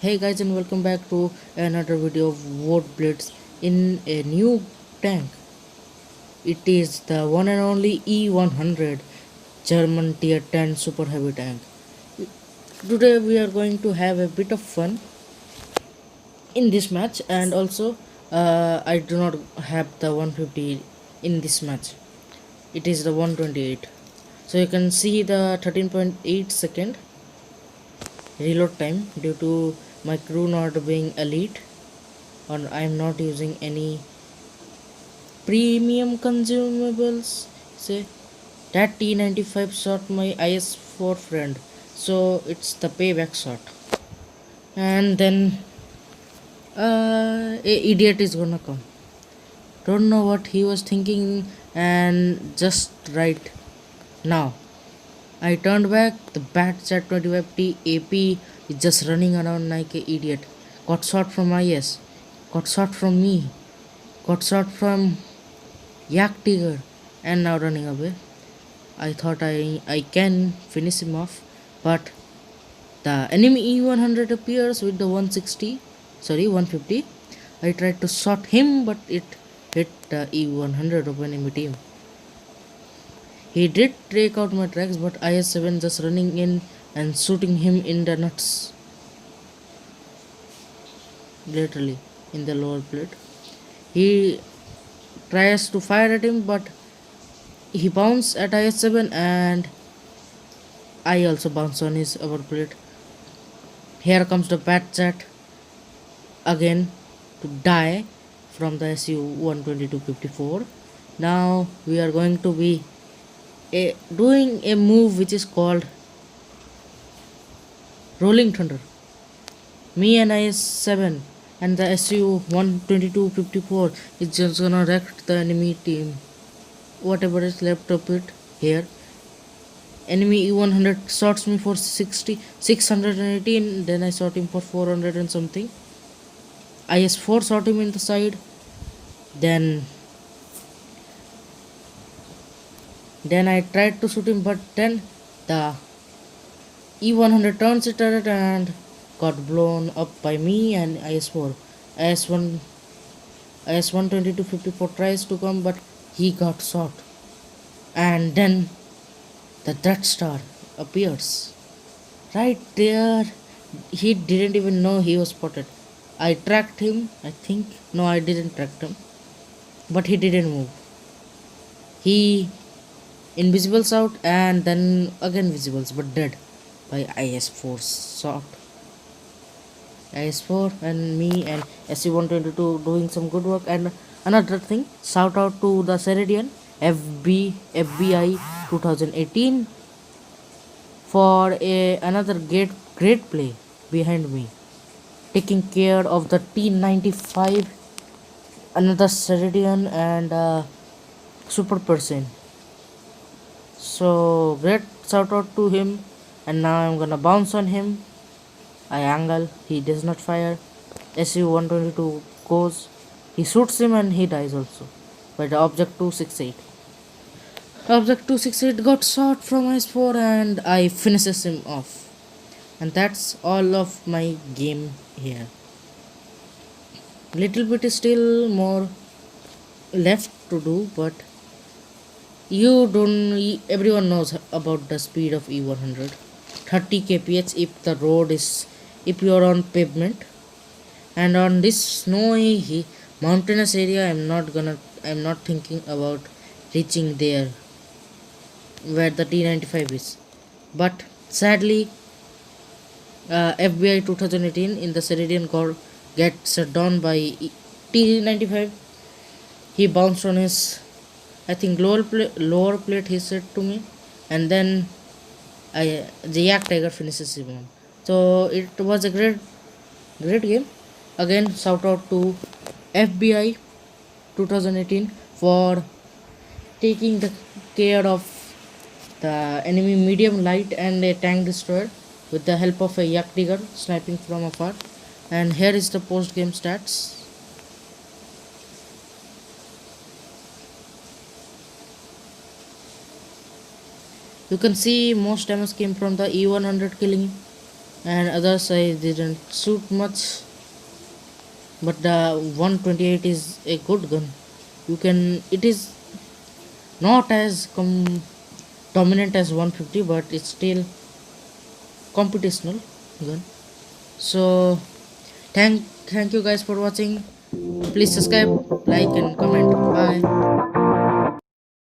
Hey guys, and welcome back to another video of War Blitz in a new tank. It is the one and only E100 German tier 10 super heavy tank. Today we are going to have a bit of fun in this match, and also I do not have the 150 in this match. It is the 128. So you can see the 13.8 second reload time due to my crew not being elite, or I am not using any premium consumables. Say that T95 shot my IS4 friend, so it's the payback shot. And then a idiot is gonna come, don't know what he was thinking, and just right now I turned back. The Batchat 25T AP is just running around like an idiot. Got shot from IS, got shot from me, got shot from Yak Tiger, and now running away. I thought I can finish him off, but the enemy E100 appears with the 150. I tried to shot him, but it hit the E100 of enemy team. He did take out my tracks, but IS-7 just running in and shooting him in the nuts. Literally, in the lower plate. He tries to fire at him, but he bounced at IS-7 and I also bounce on his upper plate. Here comes the Batchat again to die from the SU-122-54. Now we are going to be doing a move which is called Rolling Thunder. Me and IS-7 and the SU-122-54 is just gonna wreck the enemy team. Whatever is left of it here. Enemy E100 shots me for 618, then I shot him for 400 and something. IS-4 shot him in the side, then I tried to shoot him, but then the E100 turns its turret and got blown up by me and IS-4. IS-122-54 tries to come, but he got shot, and then the Death Star appears right there. He didn't even know he was spotted. I tracked him, I think. No, I didn't track him, but he didn't move. He invisibles out and then again visibles, but dead by IS-4 shot. IS-4 and me and SU-122 doing some good work. And another thing, shout out to the Ceridian FBI 2018 for another great play behind me, taking care of the T95, another Ceridian and super person. So great shout out to him. And now I'm gonna bounce on him. I angle, he does not fire. SU-122 goes, he shoots him and he dies also by the Object 268. Object 268 got shot from IS-4 and I finishes him off. And that's all of my game here. Little bit is still more left to do, but everyone knows about the speed of E100. 30 kph if you are on pavement, and on this snowy mountainous area I'm not thinking about reaching there where the T95 is. But sadly, FBI 2018 in the Ceridian core gets down by T95. He bounced on his, I think, lower plate, he said to me, and then the Yak Tiger finishes him on. So it was a great game. Again, shout out to FBI 2018 for taking the care of the enemy medium light and a tank destroyer with the help of a Yak Tiger sniping from afar. And here is the post game stats. You can see most damage came from the E100 killing and others I didn't shoot much. But the 128 is a good gun. You can, it is not as dominant as 150, but it's still computational gun. So thank you guys for watching. Please subscribe, like and comment. Bye.